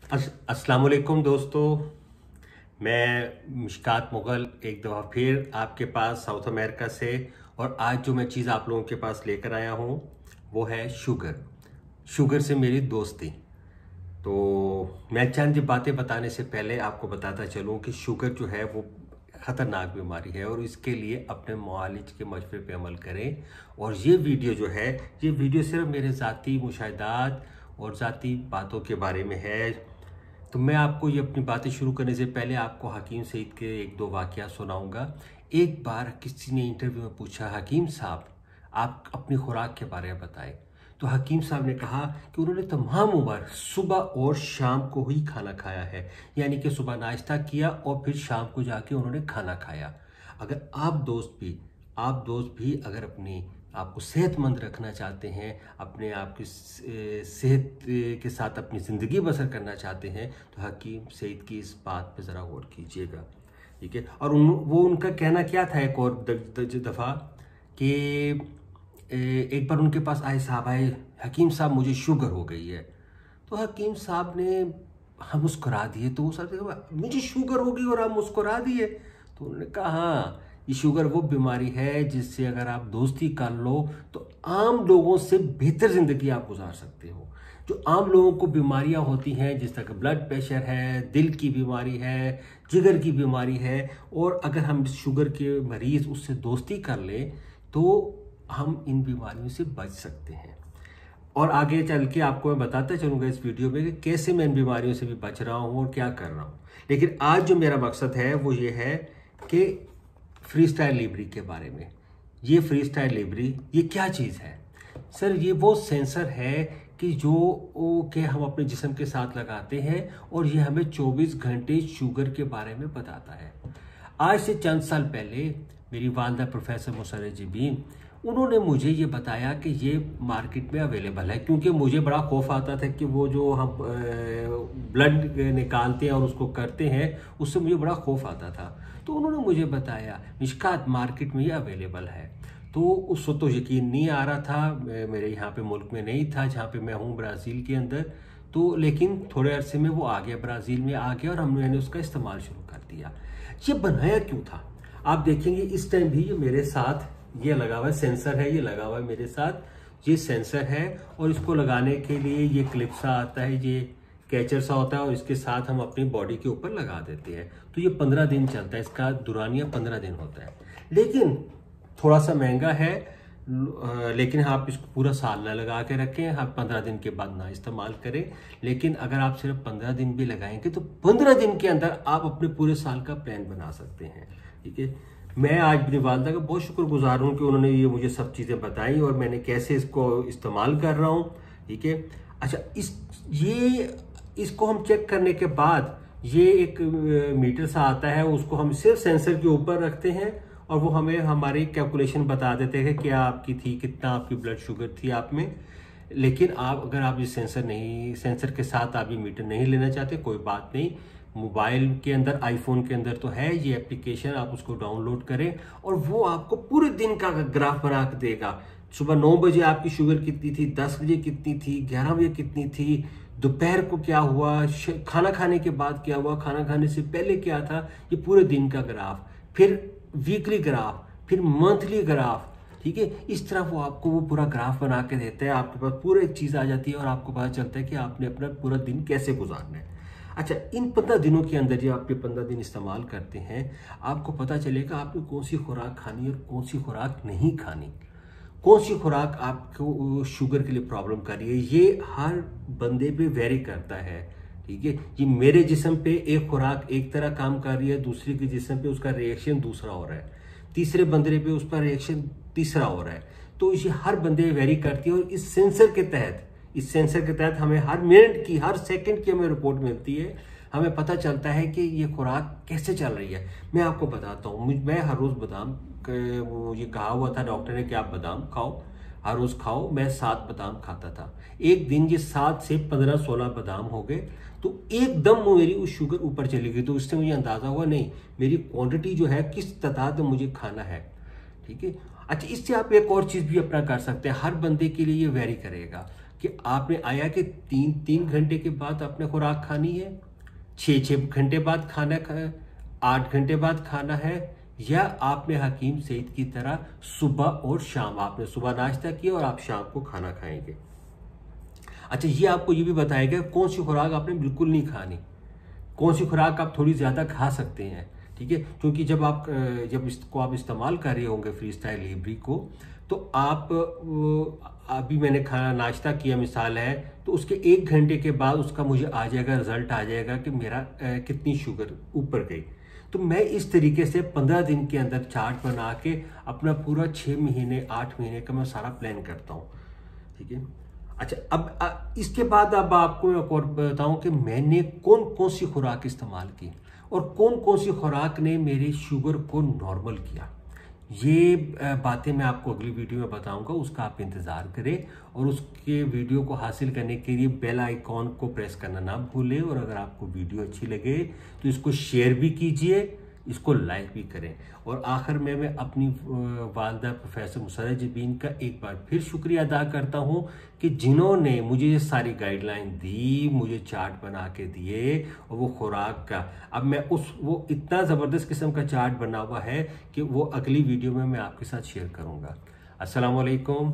अस्सलाम वालेकुम दोस्तों। मैं मिशकात मुग़ल एक दफ़ा फिर आपके पास साउथ अमेरिका से। और आज जो मैं चीज़ आप लोगों के पास लेकर आया हूँ वो है शुगर से मेरी दोस्ती। तो मैं चंद बातें बताने से पहले आपको बताता चलूँ कि शुगर जो है वो ख़तरनाक बीमारी है और इसके लिए अपने मुआलिज के मशवरे पे अमल करें। और ये वीडियो सिर्फ मेरे ज़ाती मुशाहिदात और ज़ाती बातों के बारे में है। तो मैं आपको ये अपनी बातें शुरू करने से पहले आपको हकीम सईद के एक दो वाक़या सुनाऊंगा। एक बार किसी ने इंटरव्यू में पूछा, हकीम साहब आप अपनी खुराक के बारे में बताएं। तो हकीम साहब ने कहा कि उन्होंने तमाम उम्र सुबह और शाम को ही खाना खाया है, यानी कि सुबह नाश्ता किया और फिर शाम को जाके उन्होंने खाना खाया। अगर आप दोस्त भी अगर अपनी आपको सेहतमंद रखना चाहते हैं, अपने आप की सेहत के साथ अपनी ज़िंदगी बसर करना चाहते हैं, तो हकीम सईद की इस बात पे ज़रा गौर कीजिएगा, ठीक है। और वो उनका कहना क्या था एक और दफ़ा कि एक बार उनके पास साहब आए, हकीम साहब मुझे शुगर हो गई है। तो हकीम साहब ने हम मुस्कुरा दिए। तो वो साहब मुझे शुगर हो गई और आप मुस्कुरा दिए। तो उन्होंने कहा हाँ, ये शुगर वो बीमारी है जिससे अगर आप दोस्ती कर लो तो आम लोगों से बेहतर ज़िंदगी आप गुजार सकते हो। जो आम लोगों को बीमारियां होती हैं, जिस तरह का ब्लड प्रेशर है, दिल की बीमारी है, जिगर की बीमारी है, और अगर हम शुगर के मरीज़ उससे दोस्ती कर लें तो हम इन बीमारियों से बच सकते हैं। और आगे चल के आपको मैं बताता चलूँगा इस वीडियो में कि कैसे मैं इन बीमारियों से भी बच रहा हूँ और क्या कर रहा हूँ। लेकिन आज जो मेरा मकसद है वो ये है कि फ्री स्टाइल लिब्री के बारे में। ये फ्री स्टाइल लिब्री ये क्या चीज़ है? सर ये वो सेंसर है कि जो कि हम अपने जिस्म के साथ लगाते हैं और ये हमें 24 घंटे शुगर के बारे में बताता है। आज से चंद साल पहले मेरी वालदा प्रोफेसर मुसर्रत जीबीन, उन्होंने मुझे ये बताया कि ये मार्केट में अवेलेबल है। क्योंकि मुझे बड़ा खौफ आता था कि वो जो हम ब्लड निकालते हैं और उसको करते हैं, उससे मुझे बड़ा खौफ आता था। तो उन्होंने मुझे बताया मिशकात मार्केट में ये अवेलेबल है। तो उस वक्त तो यकीन नहीं आ रहा था, मेरे यहाँ पे मुल्क में नहीं था जहाँ पे मैं हूँ, ब्राज़ील के अंदर। तो लेकिन थोड़े अरसे में वो आ गया, ब्राज़ील में आ गया और मैंने उसका इस्तेमाल शुरू कर दिया। ये बनाया क्यों था आप देखेंगे। इस टाइम भी ये मेरे साथ ये लगा हुआ है, सेंसर है, ये लगा हुआ है मेरे साथ, ये सेंसर है। और इसको लगाने के लिए ये क्लिप सा आता है, ये कैचर सा होता है और इसके साथ हम अपनी बॉडी के ऊपर लगा देते हैं। तो ये 15 दिन चलता है, इसका दुरानिया 15 दिन होता है। लेकिन थोड़ा सा महंगा है, लेकिन आप इसको पूरा साल ना लगा के रखें, आप 15 दिन के बाद ना इस्तेमाल करें। लेकिन अगर आप सिर्फ 15 दिन भी लगाएंगे तो 15 दिन के अंदर आप अपने पूरे साल का प्लान बना सकते हैं, ठीक है। मैं आज अपनी वालदा का बहुत शुक्रगुजार हूँ कि उन्होंने ये मुझे सब चीज़ें बताई और मैंने कैसे इसको इस्तेमाल कर रहा हूँ, ठीक है। अच्छा, इसको हम चेक करने के बाद ये एक मीटर सा आता है, उसको हम सिर्फ सेंसर के ऊपर रखते हैं और वो हमें हमारी कैलकुलेशन बता देते हैं क्या आपकी थी, कितना आपकी ब्लड शुगर थी आप में। लेकिन अगर आप ये सेंसर के साथ आप ये मीटर नहीं लेना चाहते, कोई बात नहीं, मोबाइल के अंदर, आईफोन के अंदर तो है ये एप्लीकेशन, आप उसको डाउनलोड करें और वो आपको पूरे दिन का ग्राफ बना के देगा। सुबह 9 बजे आपकी शुगर कितनी थी, 10 बजे कितनी थी, 11 बजे कितनी थी, दोपहर को क्या हुआ, खाना खाने के बाद क्या हुआ, खाना खाने से पहले क्या था, ये पूरे दिन का ग्राफ, फिर वीकली ग्राफ, फिर मंथली ग्राफ, ठीक है। इस तरह वो आपको वो पूरा ग्राफ बना के देता है, आपके पास पूरी एक चीज़ आ जाती है और आपको पता चलता है कि आपने अपना पूरा दिन कैसे गुजारना है। अच्छा, इन 15 दिनों के अंदर जब आप ये 15 दिन इस्तेमाल करते हैं, आपको पता चलेगा आपने कौन सी खुराक खानी और कौन सी खुराक नहीं खानी, कौन सी खुराक आपको शुगर के लिए प्रॉब्लम कर रही है। ये हर बंदे पे वेरी करता है, ठीक है। ये मेरे जिस्म पे एक खुराक एक तरह काम कर रही है, दूसरे के जिस्म पे उसका रिएक्शन दूसरा हो रहा है, तीसरे बंदे पे उसका रिएक्शन तीसरा हो रहा है। तो ये हर बंदे वेरी करती है और इस सेंसर के तहत हमें हर मिनट की, हर सेकंड की हमें रिपोर्ट मिलती है। हमें पता चलता है कि ये खुराक कैसे चल रही है। मैं आपको बताता हूँ, मैं हर रोज़ बादाम, ये कहा हुआ था डॉक्टर ने कि आप बादाम खाओ, हर रोज़ खाओ। मैं 7 बादाम खाता था। एक दिन ये 7 से 15-16 बादाम हो गए तो एकदम मेरी उस शुगर ऊपर चली गई। तो उससे मुझे अंदाज़ा हुआ नहीं मेरी क्वांटिटी जो है किस तादाद में मुझे खाना है, ठीक है। अच्छा, इससे आप एक और चीज़ भी अपना कर सकते हैं, हर बंदे के लिए ये वेरी करेगा। कि आपने आया कि 3 घंटे के बाद आपने खुराक खानी है, 6 घंटे बाद खाना 8 घंटे बाद खाना है, या आपने हकीम सईद की तरह सुबह और शाम, आपने सुबह नाश्ता किया और आप शाम को खाना खाएंगे। अच्छा, ये आपको ये भी बताएगा कौन सी खुराक आपने बिल्कुल नहीं खानी, कौन सी खुराक आप थोड़ी ज़्यादा खा सकते हैं। ठीक है, क्योंकि जब इसको आप इस्तेमाल कर रहे होंगे फ्री स्टाइल लिब्रे को, तो आप अभी मैंने खाना नाश्ता किया मिसाल है, तो उसके 1 घंटे के बाद उसका मुझे आ जाएगा, रिजल्ट आ जाएगा कि मेरा कितनी शुगर ऊपर गई। तो मैं इस तरीके से 15 दिन के अंदर चार्ट बना के अपना पूरा 6 महीने 8 महीने का मैं सारा प्लान करता हूँ। ठीक है। अच्छा, अब इसके बाद अब आपको मैं और बताऊं कि मैंने कौन कौन सी खुराक इस्तेमाल की और कौन कौन सी खुराक ने मेरी शुगर को नॉर्मल किया। ये बातें मैं आपको अगली वीडियो में बताऊंगा, उसका आप इंतज़ार करें। और उसके वीडियो को हासिल करने के लिए बेल आइकॉन को प्रेस करना ना भूलें। और अगर आपको वीडियो अच्छी लगे तो इसको शेयर भी कीजिए, इसको लाइक भी करें। और आखिर में मैं अपनी वालदा प्रोफेसर मुसर्रह जबीन का एक बार फिर शुक्रिया अदा करता हूं कि जिन्होंने मुझे ये सारी गाइडलाइन दी, मुझे चार्ट बना के दिए, और वो खुराक का अब मैं वो इतना ज़बरदस्त किस्म का चार्ट बना हुआ है कि वो अगली वीडियो में मैं आपके साथ शेयर करूंगा। अस्सलाम वालेकुम।